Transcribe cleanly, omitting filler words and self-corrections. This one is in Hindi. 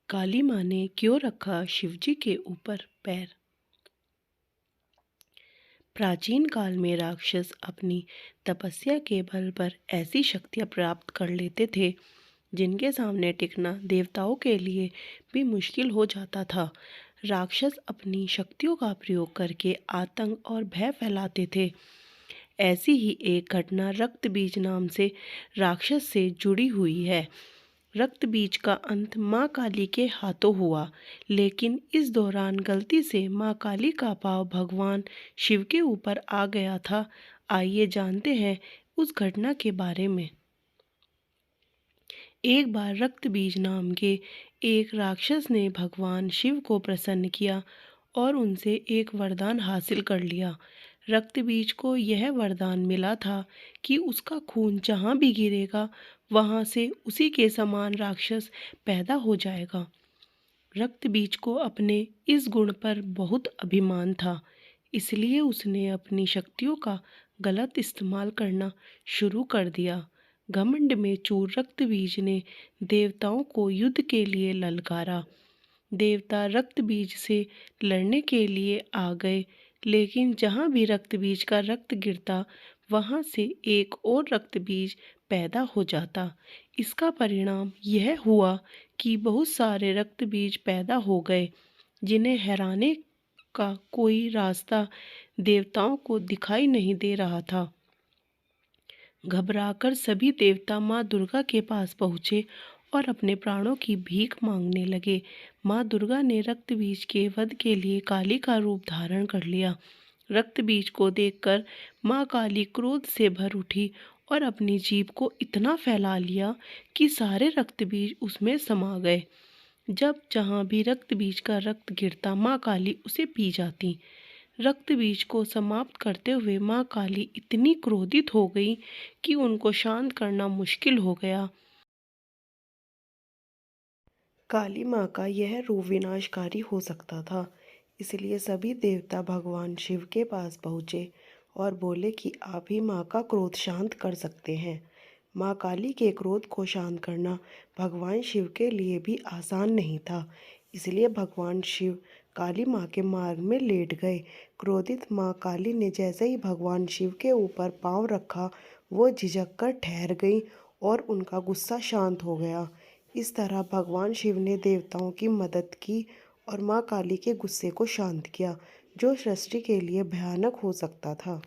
काली माँ ने क्यों रखा शिवजी के ऊपर पैर। प्राचीन काल में राक्षस अपनी तपस्या के बल पर ऐसी शक्तियाँ प्राप्त कर लेते थे जिनके सामने टिकना देवताओं के लिए भी मुश्किल हो जाता था। राक्षस अपनी शक्तियों का प्रयोग करके आतंक और भय फैलाते थे। ऐसी ही एक घटना रक्त बीज नाम से राक्षस से जुड़ी हुई है। रक्त बीज का अंत माँ काली के हाथों हुआ, लेकिन इस दौरान गलती से माँ काली का पाँव भगवान शिव के ऊपर आ गया था। आइए जानते हैं उस घटना के बारे में। एक बार रक्त बीज नाम के एक राक्षस ने भगवान शिव को प्रसन्न किया और उनसे एक वरदान हासिल कर लिया। रक्त बीज को यह वरदान मिला था कि उसका खून जहाँ भी गिरेगा वहाँ से उसी के समान राक्षस पैदा हो जाएगा। रक्त बीज को अपने इस गुण पर बहुत अभिमान था, इसलिए उसने अपनी शक्तियों का गलत इस्तेमाल करना शुरू कर दिया। घमंड में चूर रक्त बीज ने देवताओं को युद्ध के लिए ललकारा। देवता रक्त बीज से लड़ने के लिए आ गए, लेकिन जहाँ भी रक्त बीज का रक्त गिरता वहाँ से एक और रक्त बीज पैदा हो जाता। इसका परिणाम यह हुआ कि बहुत सारे रक्त बीज पैदा हो गए, जिन्हें हराने का कोई रास्ता देवताओं को दिखाई नहीं दे रहा था। घबराकर सभी देवता माँ दुर्गा के पास पहुँचे और अपने प्राणों की भीख मांगने लगे। माँ दुर्गा ने रक्त बीज के वध के लिए काली का रूप धारण कर लिया। रक्त बीज को देखकर माँ काली क्रोध से भर उठी और अपनी जीभ को इतना फैला लिया कि सारे रक्त बीज उसमें समा गए। जब जहाँ भी रक्त बीज का रक्त गिरता माँ काली उसे पी जाती। रक्त बीज को समाप्त करते हुए माँ काली इतनी क्रोधित हो गई कि उनको शांत करना मुश्किल हो गया। काली माँ का यह रूप विनाशकारी हो सकता था, इसलिए सभी देवता भगवान शिव के पास पहुँचे और बोले कि आप ही माँ का क्रोध शांत कर सकते हैं। माँ काली के क्रोध को शांत करना भगवान शिव के लिए भी आसान नहीं था, इसलिए भगवान शिव काली माँ के मार्ग में लेट गए। क्रोधित माँ काली ने जैसे ही भगवान शिव के ऊपर पाँव रखा, वो झिझक कर ठहर गई और उनका गुस्सा शांत हो गया। इस तरह भगवान शिव ने देवताओं की मदद की और माँ काली के गुस्से को शांत किया, जो सृष्टि के लिए भयानक हो सकता था।